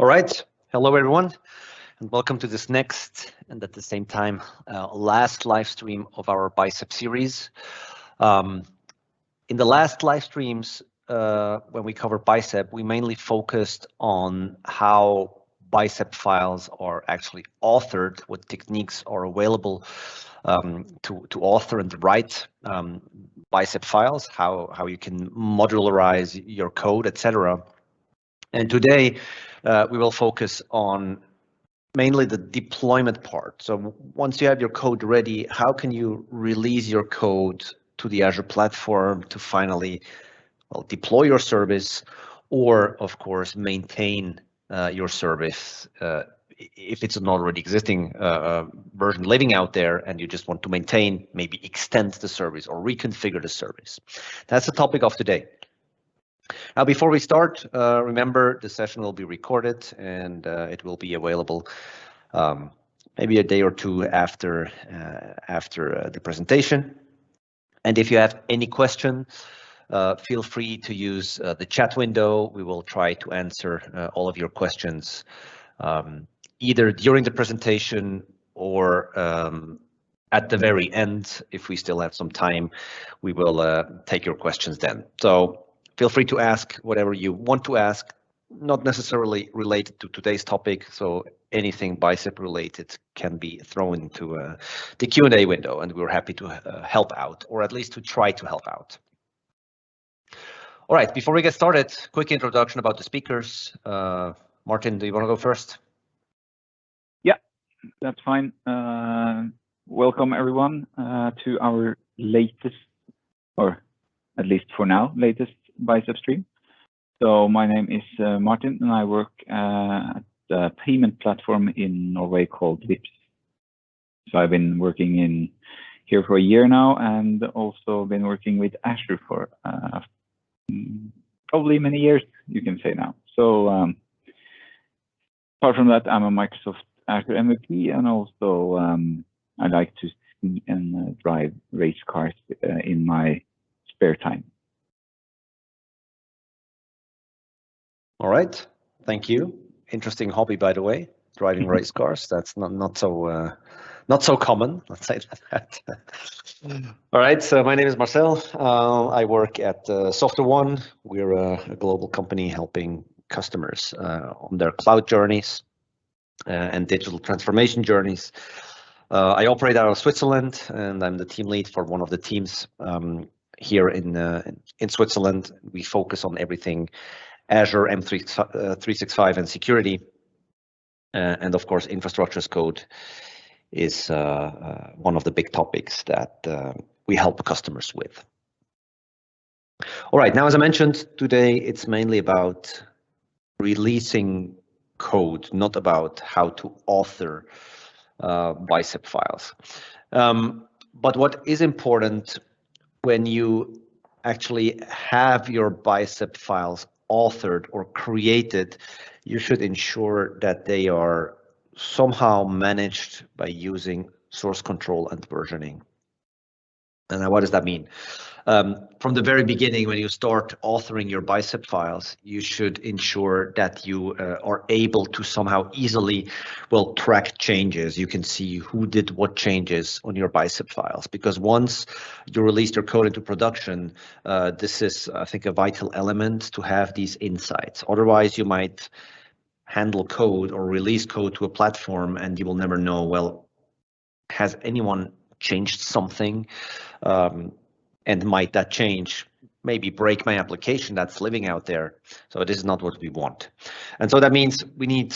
All right. Hello, everyone, and welcome to this next and at the same time last live stream of our Bicep series. In the last live streams, when we covered Bicep, we mainly focused on how Bicep files are actually authored, what techniques are available to author and write Bicep files, how you can modularize your code, etc. And today, we will focus on mainly the deployment part. So once you have your code ready, how can you release your code to the Azure platform to finally deploy your service, or of course maintain your service if it's an already existing version living out there and you just want to maintain, maybe extend the service or reconfigure the service. That's the topic of today. Now, before we start, remember the session will be recorded and it will be available maybe a day or two after the presentation. And if you have any question, feel free to use the chat window. We will try to answer all of your questions either during the presentation or at the very end. If we still have some time, we will take your questions then. So feel free to ask whatever you want to ask, not necessarily related to today's topic. So anything Bicep related can be thrown into the Q&A window, and we're happy to help out, or at least to try to help out. All right, before we get started, quick introduction about the speakers. Martin, do you want to go first? Yeah, that's fine. Welcome everyone to our latest, or at least for now, latest Bicep stream. So my name is Martin, and I work at the payment platform in Norway called Vipps. So I've been working here for a year now, and also been working with Azure for probably many years, you can say now. So apart from that, I'm a Microsoft Azure MVP, and also I like to see and drive race cars in my spare time. All right, thank you. Interesting hobby, by the way, driving race cars. That's not so common. Let's say that. All right, so my name is Marcel. I work at SoftwareOne. We're a global company helping customers on their cloud journeys and digital transformation journeys. I operate out of Switzerland, and I'm the team lead for one of the teams here in Switzerland. We focus on everything Azure, M365, and security. And of course, infrastructure as code is one of the big topics that we help customers with. All right, now, as I mentioned, today it's mainly about releasing code, not about how to author Bicep files. But what is important when you actually have your Bicep files authored or created, you should ensure that they are somehow managed by using source control and versioning. And what does that mean? From the very beginning, when you start authoring your Bicep files, you should ensure that you are able to somehow easily, track changes. You can see who did what changes on your Bicep files, because once you release your code into production, this is, I think, a vital element to have these insights. Otherwise, you might handle code or release code to a platform and you will never know, has anyone changed something? And might that change maybe break my application that's living out there? So this is not what we want. And so that means we need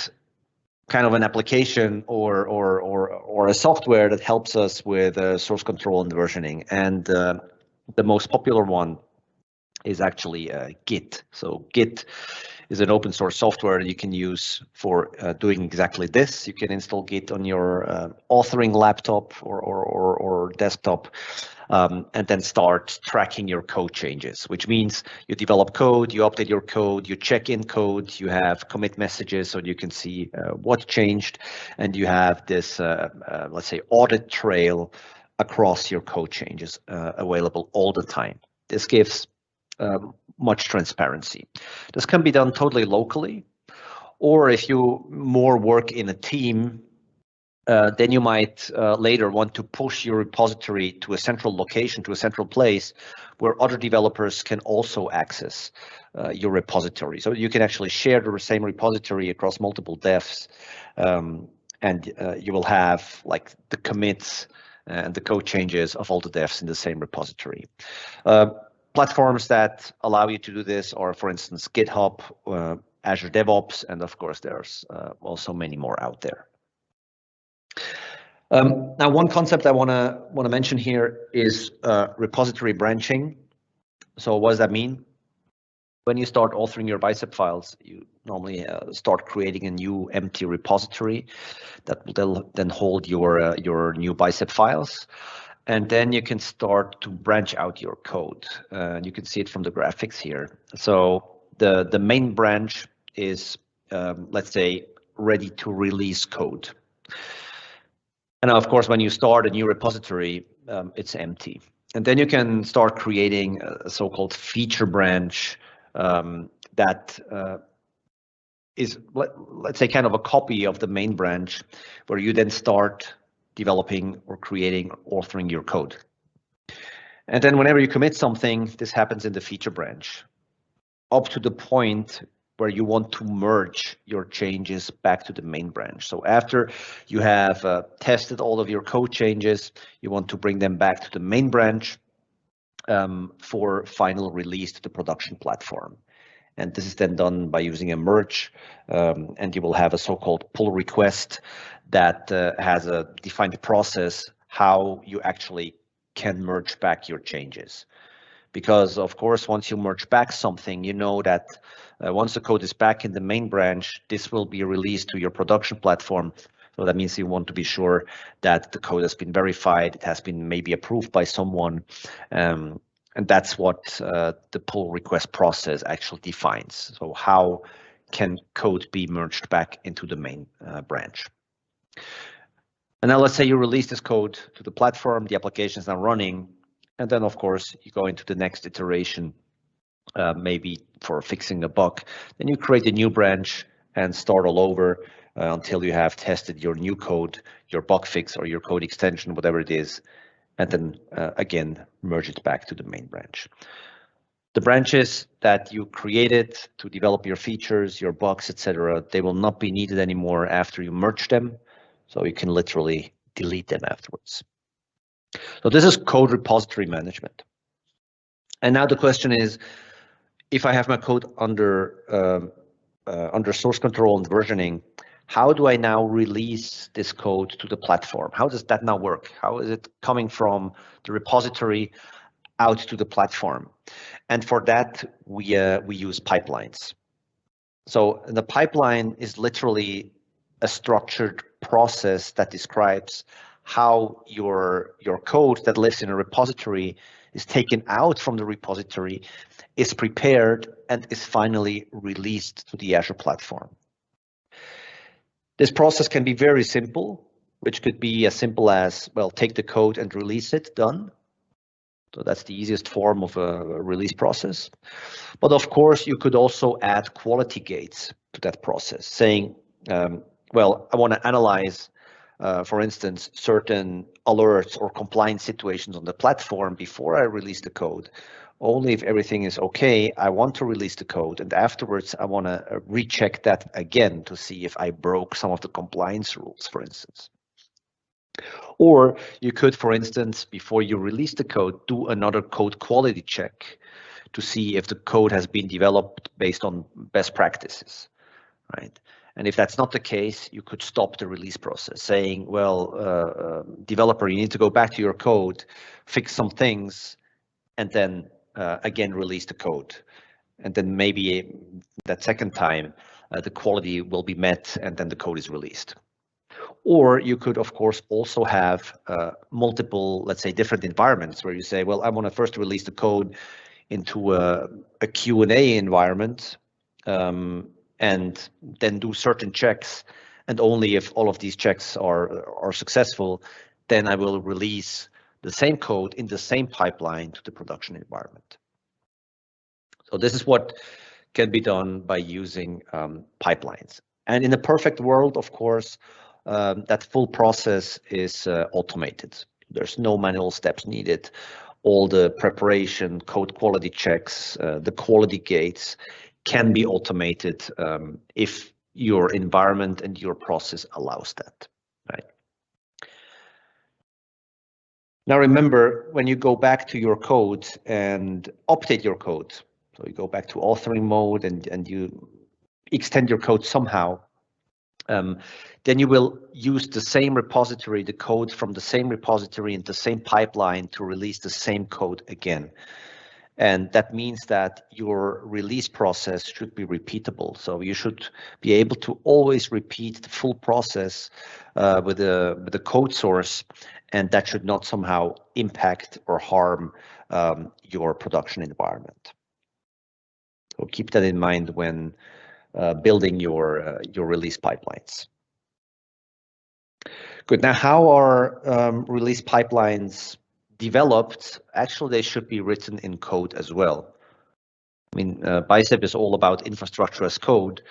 kind of an application or a software that helps us with source control and versioning. And the most popular one is actually Git. So Git is an open source software that you can use for doing exactly this. You can install Git on your authoring laptop or desktop, and then start tracking your code changes, which means you develop code, you update your code, you check in code, you have commit messages so you can see what changed, and you have this, let's say, audit trail across your code changes available all the time. This gives much transparency. This can be done totally locally, Or if you more work in a team, then you might later want to push your repository to a central location, to a central place where other developers can also access your repository. So you can actually share the same repository across multiple devs, and you will have like the commits and the code changes of all the devs in the same repository. Platforms that allow you to do this are, for instance, GitHub, Azure DevOps, and of course, there's also many more out there. Now, one concept I want to mention here is repository branching. So what does that mean? When you start authoring your Bicep files, you normally start creating a new empty repository that will then hold your new Bicep files. And then you can start to branch out your code. You can see it from the graphics here. So the main branch is, let's say, ready to release code. And of course, when you start a new repository, it's empty. And then you can start creating a so-called feature branch that is, let's say, kind of a copy of the main branch, where you then start developing or creating, authoring your code. And then whenever you commit something, this happens in the feature branch, up to the point where you want to merge your changes back to the main branch. So after you have tested all of your code changes, you want to bring them back to the main branch for final release to the production platform. And this is then done by using a merge, and you will have a so-called pull request that has a defined process how you actually can merge back your changes. Because of course, once you merge back something, you know that once the code is back in the main branch, this will be released to your production platform. So that means you want to be sure that the code has been verified, it has been maybe approved by someone, and that's what the pull request process actually defines. So how can code be merged back into the main branch? And now let's say you release this code to the platform, the application is now running, and then of course you go into the next iteration, maybe for fixing a bug. Then you create a new branch and start all over until you have tested your new code, your bug fix or your code extension, whatever it is, and then again, merge it back to the main branch. The branches that you created to develop your features, your bugs, etc., they will not be needed anymore after you merge them. So you can literally delete them afterwards. So this is code repository management. And now the question is, if I have my code under source control and versioning, how do I now release this code to the platform? How does that now work? How is it coming from the repository out to the platform? And for that, we use pipelines. So the pipeline is literally a structured process that describes how your code that lives in a repository is taken out from the repository, is prepared, and is finally released to the Azure platform. This process can be very simple, which could be as simple as, well, take the code and release it, done. So that's the easiest form of a release process. But of course, you could also add quality gates to that process, saying, well, I want to analyze, for instance, certain alerts or compliance situations on the platform before I release the code. Only if everything is okay, I want to release the code, and afterwards I want to recheck that again to see if I broke some of the compliance rules, for instance. Or you could, for instance, before you release the code, do another code quality check to see if the code has been developed based on best practices, right? And if that's not the case, you could stop the release process, saying, well, developer, you need to go back to your code, fix some things, and then again, release the code. And then maybe that second time, the quality will be met and then the code is released. Or you could, of course, also have multiple, let's say, different environments where you say, well, I want to first release the code into a Q&A environment and then do certain checks. And only if all of these checks are successful, then I will release the same code in the same pipeline to the production environment. So this is what can be done by using pipelines. And in a perfect world, of course, that full process is automated. There's no manual steps needed. All the preparation, code quality checks, the quality gates can be automated if your environment and your process allows that, right? Now remember, when you go back to your code and update your code, so you go back to authoring mode and you extend your code somehow, then you will use the same repository, the code from the same repository and the same pipeline to release the same code again. And that means that your release process should be repeatable. So you should be able to always repeat the full process with the code source, and that should not somehow impact or harm your production environment. So keep that in mind when building your release pipelines. Good. Now, how are release pipelines developed? Actually, they should be written in code as well. I mean, Bicep is all about infrastructure as code,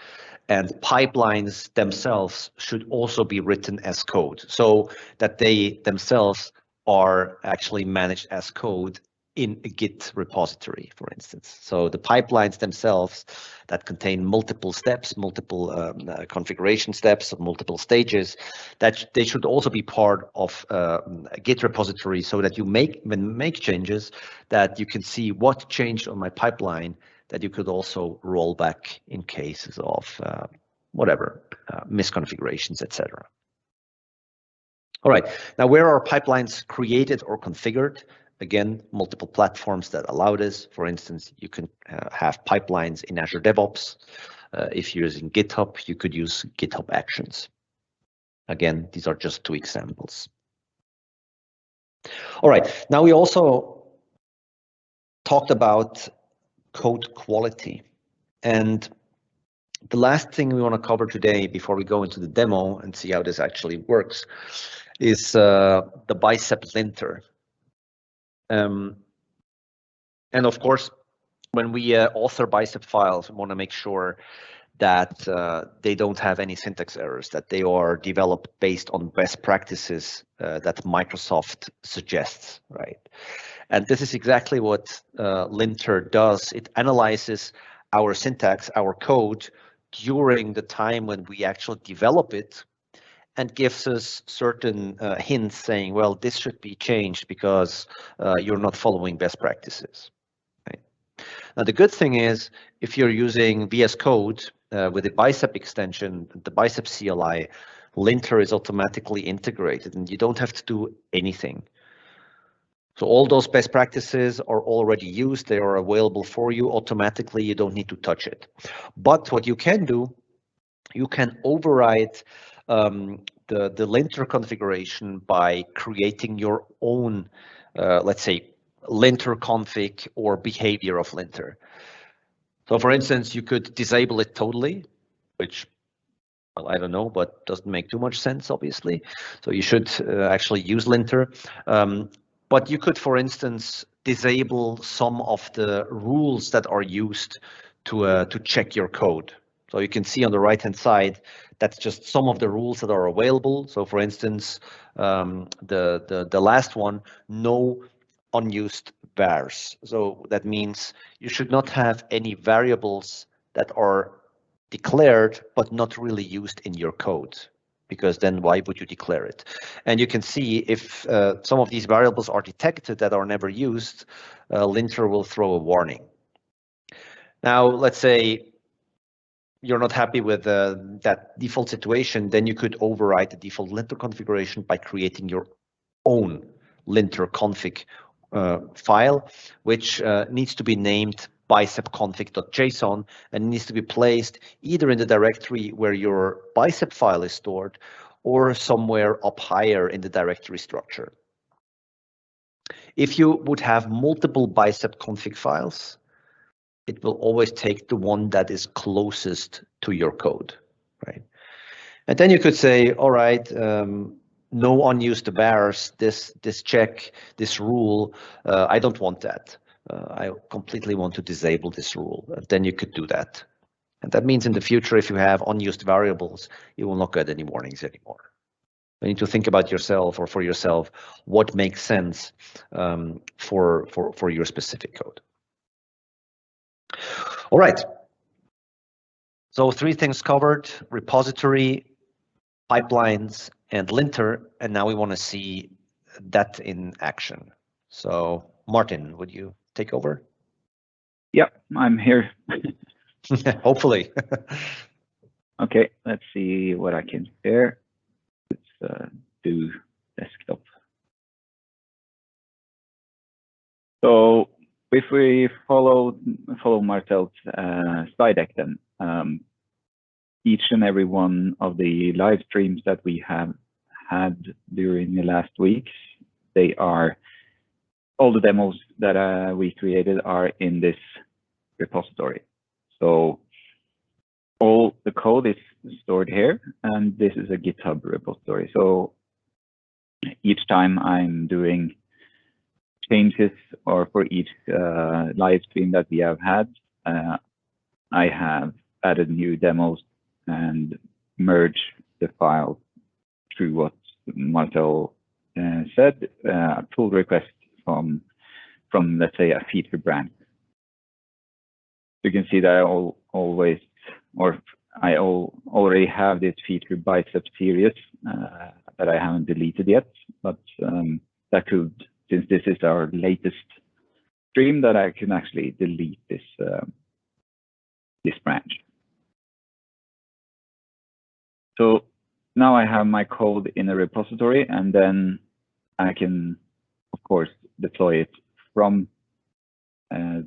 and pipelines themselves should also be written as code so that they themselves are actually managed as code in a Git repository, for instance. So the pipelines themselves that contain multiple steps, multiple configuration steps, multiple stages, that they should also be part of a Git repository so that you when make changes, that you can see what changed on my pipeline, that you could also roll back in cases of whatever, misconfigurations, etc. All right, now where are pipelines created or configured? Again, multiple platforms that allow this. For instance, you can have pipelines in Azure DevOps. If you're using GitHub, you could use GitHub Actions. Again, these are just two examples. All right, now we also talked about code quality. And the last thing we want to cover today before we go into the demo and see how this actually works is the Bicep Linter. And of course, when we author Bicep files, we want to make sure that they don't have any syntax errors, that they are developed based on best practices that Microsoft suggests, right? And this is exactly what Linter does. It analyzes our syntax, our code, during the time when we actually develop it, and gives us certain hints saying, well, this should be changed because you're not following best practices. Right? Now, the good thing is, if you're using VS Code with the Bicep extension, the Bicep CLI, Linter is automatically integrated and you don't have to do anything. So all those best practices are already used. They are available for you automatically. You don't need to touch it. But what you can do, you can override the linter configuration by creating your own, let's say, linter config or behavior of linter. So for instance, you could disable it totally, which, well, I don't know, but doesn't make too much sense, obviously. So you should actually use linter. But you could, for instance, disable some of the rules that are used to check your code. So you can see on the right-hand side, that's just some of the rules that are available. So for instance, the last one, no unused vars. So that means you should not have any variables that are declared but not really used in your code, because then why would you declare it? And you can see if some of these variables are detected that are never used, Linter will throw a warning. Now, let's say you're not happy with that default situation, then you could override the default linter configuration by creating your own linter config file, which needs to be named bicepconfig.json and needs to be placed either in the directory where your Bicep file is stored or somewhere up higher in the directory structure. If you would have multiple Bicep config files, it will always take the one that is closest to your code, right? And then you could say, all right, no unused vars, this check, this rule, I don't want that. I completely want to disable this rule. Then you could do that. And that means in the future, if you have unused variables, you will not get any warnings anymore. You need to think about yourself or for yourself what makes sense for your specific code. All right. So 3 things covered: repository, pipelines, and linter. And now we want to see that in action. So Martin, would you take over? Yeah, I'm here. Hopefully. Okay, let's see what I can share. Let's do desktop. So if we follow Marcel's slide deck, then each and every one of the live streams that we have had during the last weeks, they are all the demos that we created are in this repository. So all the code is stored here, and this is a GitHub repository. So each time I'm doing changes, or for each live stream that we have had, I have added new demos and merged the file through what Marcel said, a pull request from let's say a feature branch. You can see that I already have this feature Bicep series that I haven't deleted yet, but that could, since this is our latest stream, that I can actually delete this this branch. So now I have my code in a repository, and then I can, of course, deploy it from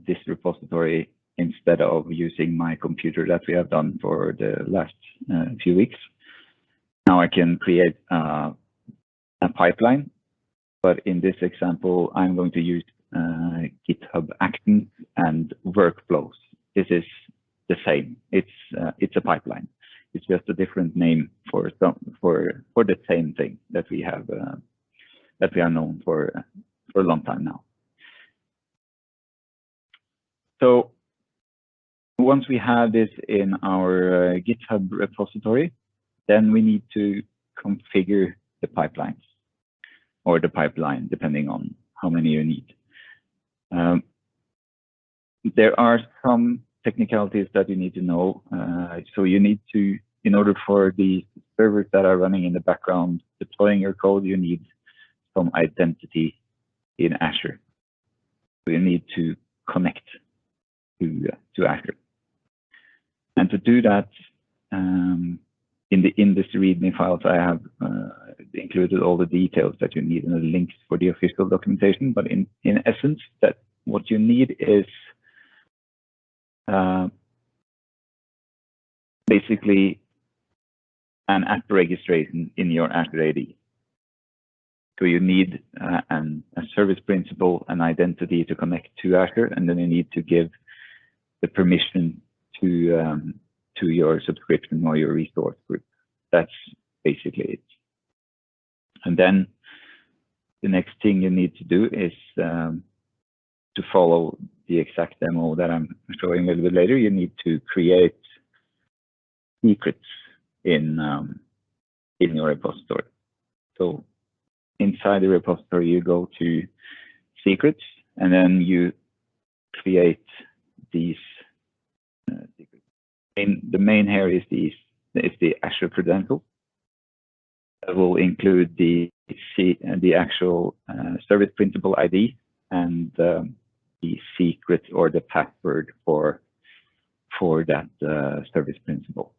this repository instead of using my computer that we have done for the last few weeks. Now I can create a pipeline, but in this example, I'm going to use GitHub Actions and workflows. This is the same. It's a pipeline. It's just a different name for the same thing that we have that we are known for a long time now. So once we have this in our GitHub repository, then we need to configure the pipelines, or the pipeline, depending on how many you need. There are some technicalities that you need to know. So you need to, in order for the servers that are running in the background deploying your code, you need some identity in Azure. So you need to connect to Azure. And to do that, in the industry README files, I have included all the details that you need and the links for the official documentation. But in essence, that what you need is basically an app registration in your Azure AD. So you need a service principal, an identity to connect to Azure, and then you need to give the permission to your subscription or your resource group. That's basically it. And then the next thing you need to do is to follow the exact demo that I'm showing a little bit later. You need to create secrets in your repository. So inside the repository, you go to secrets, and then you create these secrets. The main here is the Azure credential. That will include the actual service principal ID and the secret or the password for that service principal.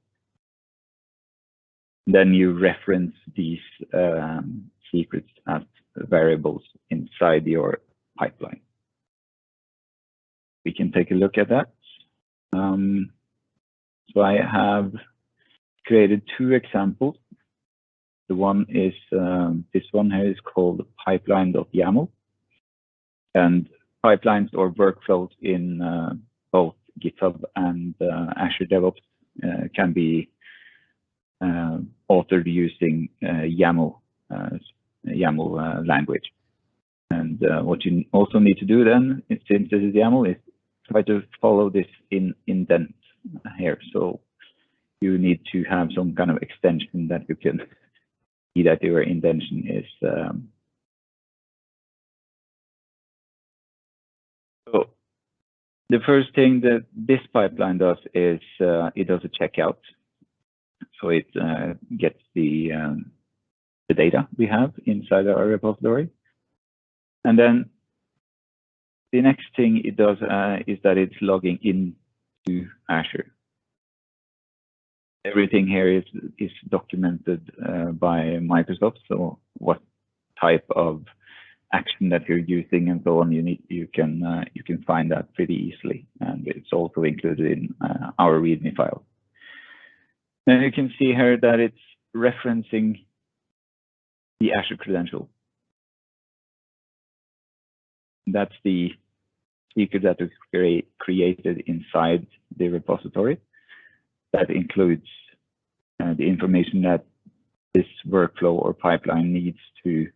Then you reference these secrets as variables inside your pipeline. We can take a look at that. So I have created 2 examples. The one is this one here is called pipeline.yaml, and pipelines or workflows in both GitHub and Azure DevOps can be authored using YAML language. And what you also need to do then, since this is YAML, is try to follow this in indent. here. So you need to have some kind of extension that you can see that your intention is. So the first thing that this pipeline does is it does a checkout. So it gets the data we have inside our repository. And then the next thing it does is that it's logging into Azure. Everything here is documented by Microsoft. So what type of action that you're using and so on, you can find that pretty easily, and it's also included in our README file. Then you can see here that it's referencing the Azure credential. That's the secret that was created inside the repository. That includes the information that this workflow or pipeline needs to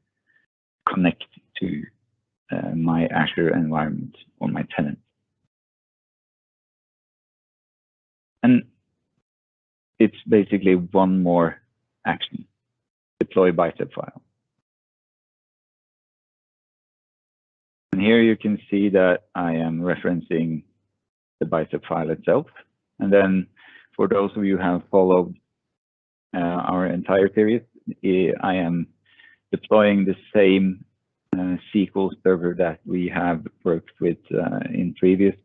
connect to my Azure environment or my tenant. And it's basically one more action, deploy bicep file. And here you can see that I am referencing the bicep file itself. And then for those of you who have followed our entire series, I am deploying the same SQL server that we have worked with in previous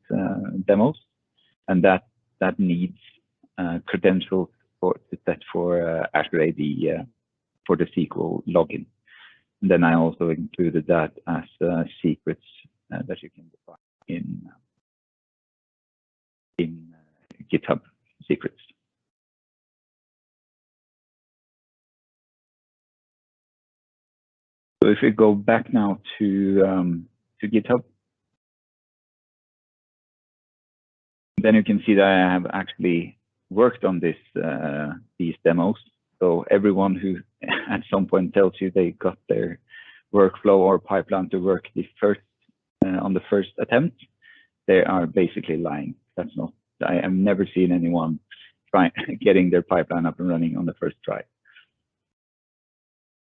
demos, and that needs credentials set for Azure AD for the SQL login. And then I also included that as secrets that you can define in GitHub secrets. So if we go back now to GitHub, then you can see that I have actually worked on this these demos. So everyone who at some point tells you they got their workflow or pipeline to work on the first attempt, they are basically lying. That's not. I have never seen anyone getting their pipeline up and running on the first try.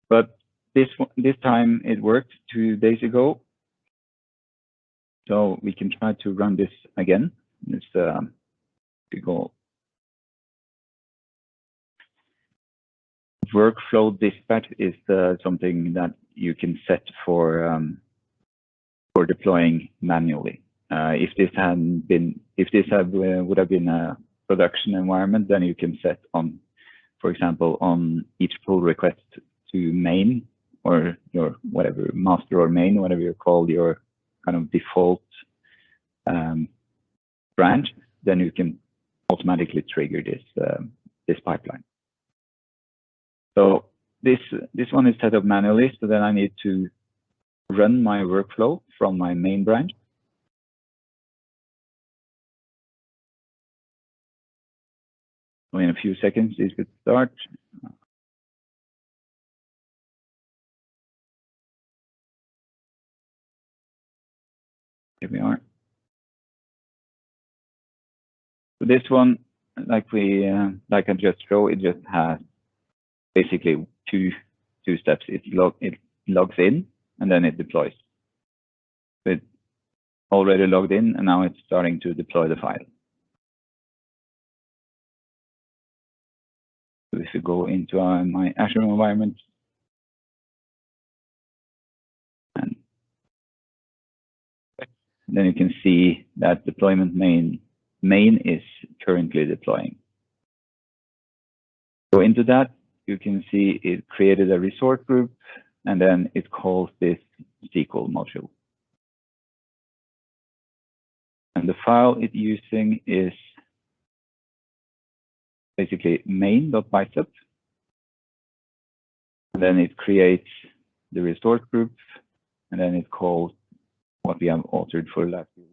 But this time it worked 2 days ago. So we can try to run this again. It's we go workflow dispatch is something that you can set for deploying manually. If this would have been a production environment, then you can set on, for example, on each pull request to main or your whatever master or main, whatever you call your kind of default branch, then you can automatically trigger this pipeline. So this one is set up manually, so then I need to run my workflow from my main branch. So in a few seconds, this could start. Here we are. So this one, like I just showed, it just has basically two steps. It logs in and then it deploys. It already logged in and now it's starting to deploy the file. So if you go into my Azure environment, and then you can see that deployment main is currently deploying. Go into that, you can see it created a resource group, and then it calls this SQL module. And the file it's using is basically main.bicep. And then it creates the resource group, and then it calls what we have authored for last week.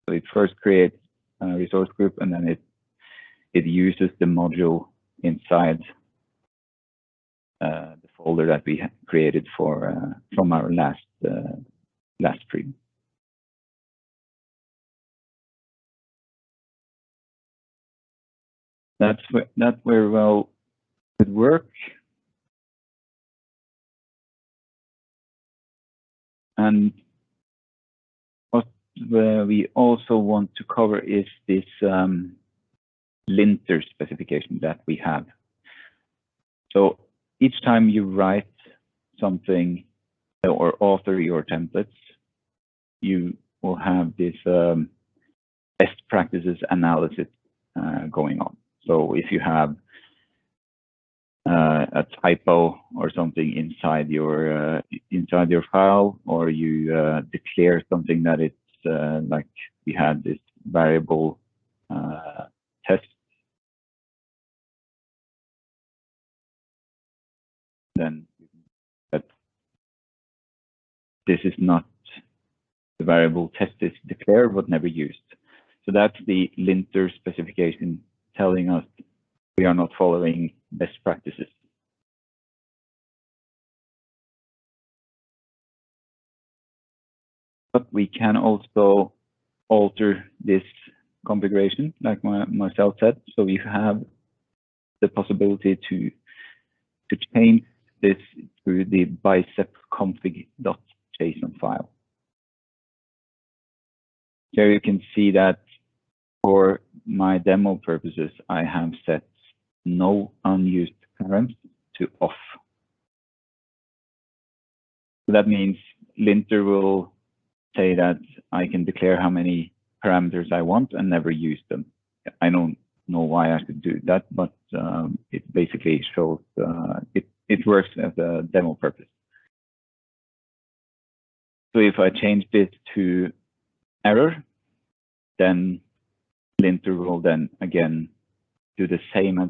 So it first creates a resource group, and then it uses the module inside the folder that we created from our last stream. that very well could work. And what we also want to cover is this linter specification that we have. So each time you write something or author your templates, you will have this best practices analysis going on. So if you have a typo or something inside your file, or you declare something that it's like we had this variable test, then that this is not the variable test is declared but never used. So that's the linter specification telling us we are not following best practices. But we can also alter this configuration, like Marcel said. So you have the possibility to change this through the bicep config.json file. Here you can see that for my demo purposes, I have set no unused params to off. So that means linter will say that I can declare how many parameters I want and never use them. I don't know why I should do that, but it basically shows it works as a demo purpose. So if I change this to error, then linter will then again do the same as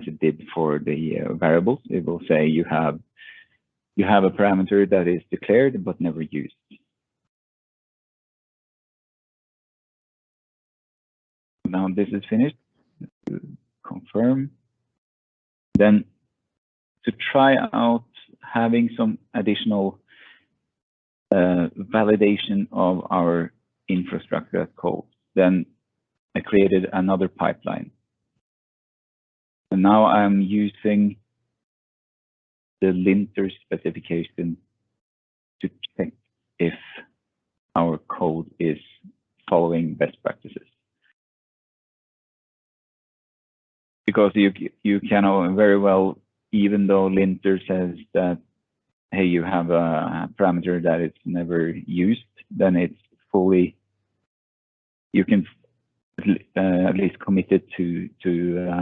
it did for the variables. It will say you have a parameter that is declared but never used. Now this is finished. Confirm. Then to try out having some additional validation of our infrastructure as code, then I created another pipeline. And now I'm using the linter specification to check if our code is following best practices. Because you can very well, even though linter says that, hey, you have a parameter that is never used, then it's fully, you can at least commit it to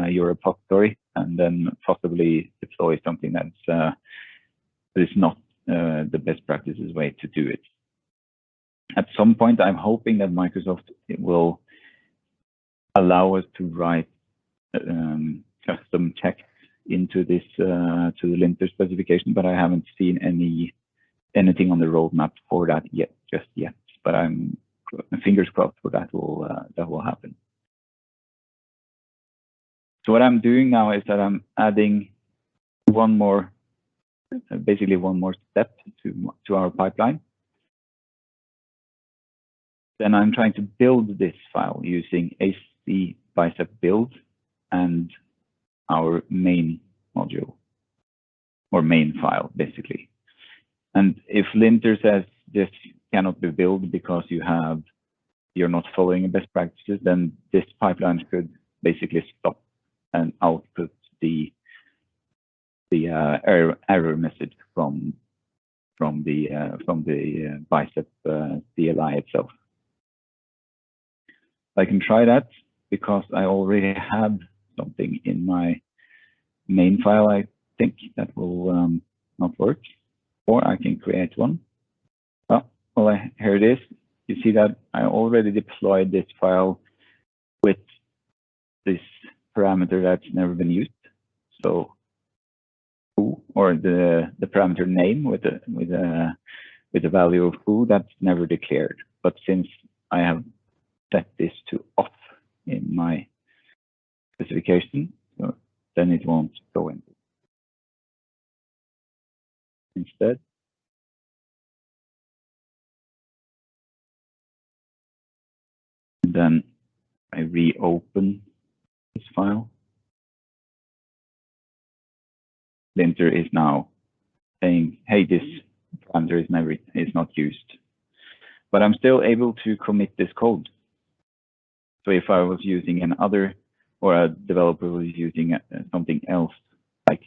your repository and then possibly deploy something that is not the best practices way to do it. At some point, I'm hoping that Microsoft will allow us to write custom checks into this to the linter specification, but I haven't seen anything on the roadmap for that just yet. But I'm fingers crossed for that will happen. So what I'm doing now is that I'm adding basically one more step to our pipeline. Then I'm trying to build this file using AC bicep build and our main module or main file, basically. And if linter says this cannot be built because you're not following best practices, then this pipeline should basically stop and output the error message from the bicep CLI itself. I can try that because I already have something in my main file. I think that will not work, or I can create one. Well, here it is. You see that I already deployed this file with this parameter that's never been used. So foo, or the parameter name with the value of foo, that's never declared. But since I have set this to off in my specification, so then it won't go in. Instead, then I reopen this file. linter is now saying, hey, this parameter is not used. But I'm still able to commit this code. So if I was using another, or a developer was using something else, like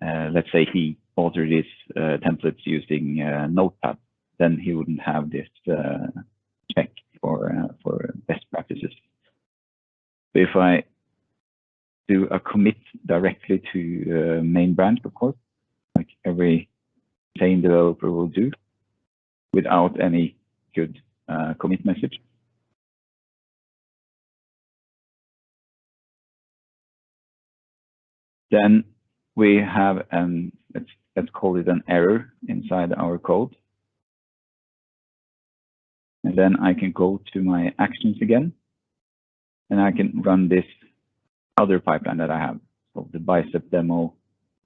let's say he altered his templates using Notepad, then he wouldn't have this check for best practices. So if I do a commit directly to main branch, of course, like every sane developer will do, without any good commit message, then we have let's call it an error inside our code. And then I can go to my actions again, and I can run this other pipeline that I have, so the Bicep demo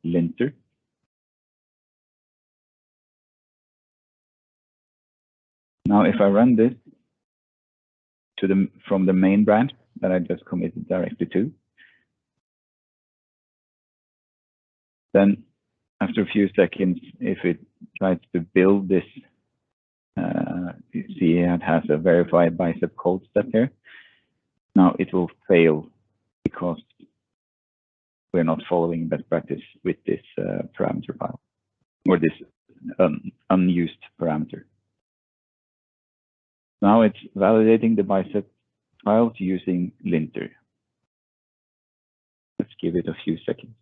linter. Now, if I run this from the main branch that I just committed directly to, then after a few seconds, if it tries to build this, you see it has a verified Bicep code step here. Now it will fail because we're not following best practice with this parameter file, or this unused parameter. Now it's validating the Bicep files using linter. Let's give it a few seconds.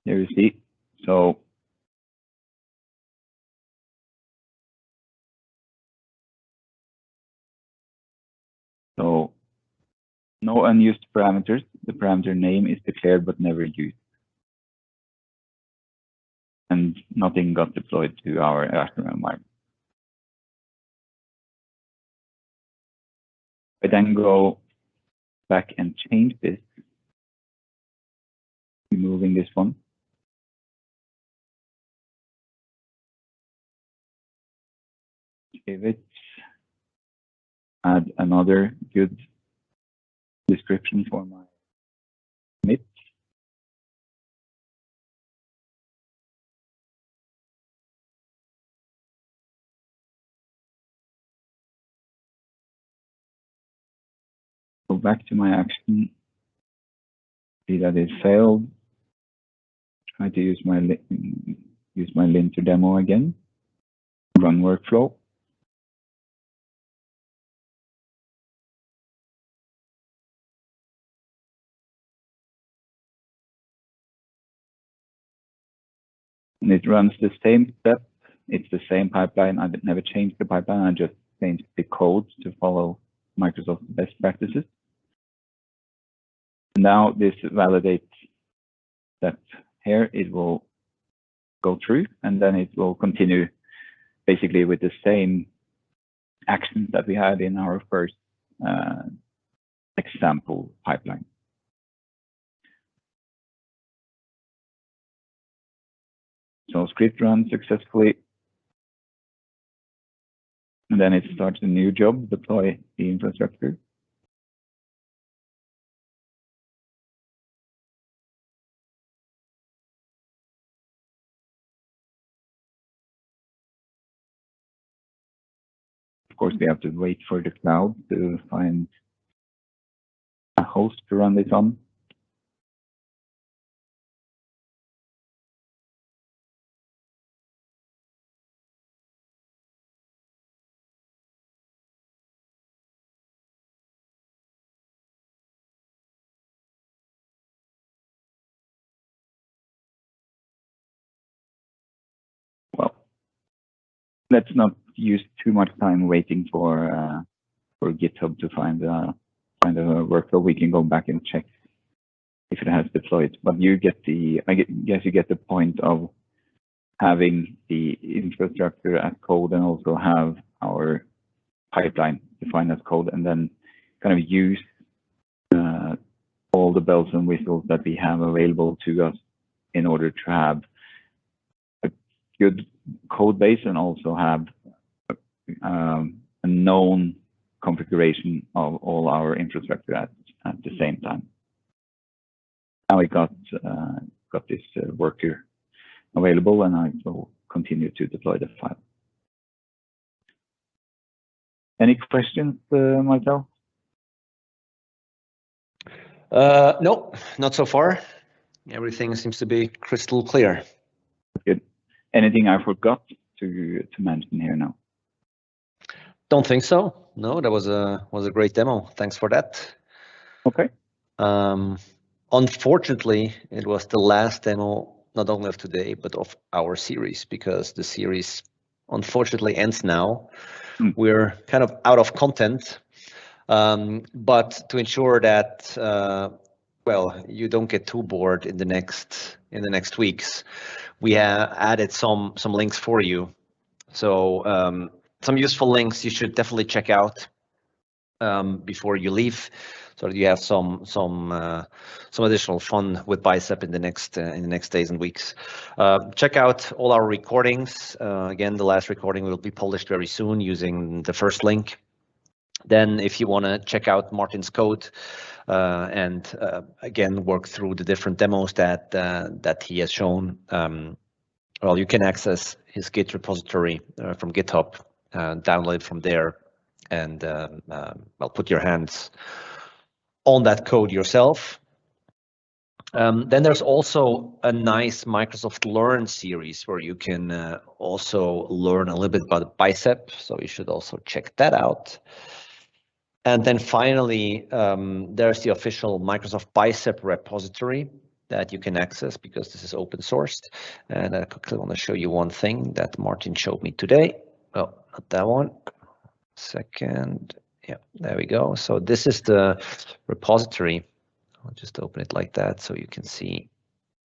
There you see. So no unused parameters. The parameter name is declared but never used. And nothing got deployed to our environment. I then go back and change this, removing this one. Save it. Add another good description for my commit. Go back to my action. See that it failed. Try to use my linter demo again. Run workflow. And it runs the same step. It's the same pipeline. I never changed the pipeline. I just changed the code to follow Microsoft best practices. Now this validates that here it will go through, and then it will continue basically with the same actions that we had in our first example pipeline. So script runs successfully, and then it starts a new job, deploy the infrastructure. Of course, we have to wait for the cloud to find a host to run this on. Well, let's not use too much time waiting for GitHub to find a workflow. We can go back and check if it has deployed. But you get I guess you get the point of having the infrastructure as code and also have our pipeline defined as code, and then kind of use all the bells and whistles that we have available to us in order to have a good code base and also have a known configuration of all our infrastructure at the same time. Now we got this worker available, and I will continue to deploy the file. Any questions, Marcel? No, not so far. Everything seems to be crystal clear. Good. Anything I forgot to mention here now? Don't think so. No, that was a great demo. Thanks for that. Okay. Unfortunately, it was the last demo, not only of today, but of our series, because the series unfortunately ends now. We're kind of out of content, but to ensure that well, you don't get too bored in the next weeks, we have added some links for you. So some useful links you should definitely check out before you leave, so that you have some additional fun with Bicep in the next days and weeks. Check out all our recordings. Again, the last recording will be published very soon using the first link. Then, if you want to check out Martin's code and again work through the different demos that he has shown, well, you can access his Git repository from GitHub, download it from there, and well, put your hands on that code yourself. Then there's also a nice Microsoft Learn series where you can also learn a little bit about Bicep, so you should also check that out. And then finally, there's the official Microsoft Bicep repository that you can access, because this is open sourced. And I quickly want to show you one thing that Martin showed me today. Oh, not that one. Second. Yeah, there we go. So this is the repository. I'll just open it like that so you can see,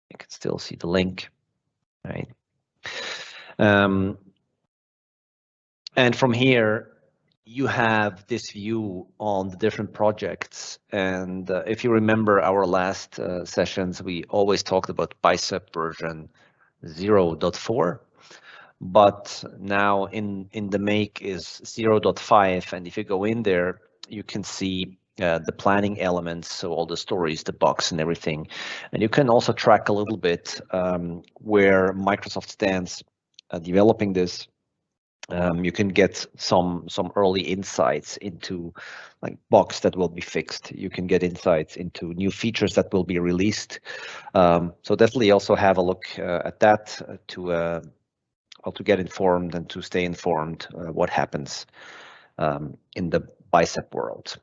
you can still see the link, right? And from here, you have this view on the different projects. And if you remember our last sessions, we always talked about Bicep version 0.4. But now in the make is 0.5, and if you go in there, you can see the planning elements, so all the stories, the bugs, and everything. And you can also track a little bit where Microsoft stands developing this. You can get some early insights into like bugs that will be fixed. You can get insights into new features that will be released. So definitely also have a look at that to get informed and to stay informed what happens in the Bicep world.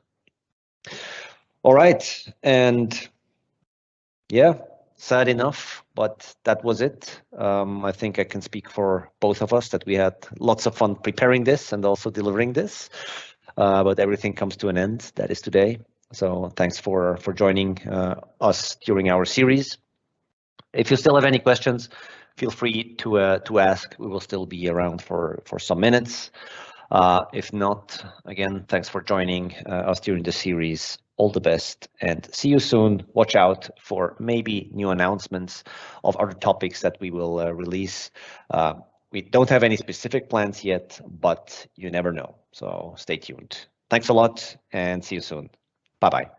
All right, and yeah, sad enough, but that was it. I think I can speak for both of us that we had lots of fun preparing this and also delivering this, but everything comes to an end. That is today. So thanks for joining us during our series. If you still have any questions, feel free to ask. We will still be around for some minutes. If not, again, thanks for joining us during the series. All the best and see you soon. Watch out for maybe new announcements of other topics that we will release. We don't have any specific plans yet, but you never know. So stay tuned. Thanks a lot and see you soon. Bye-bye.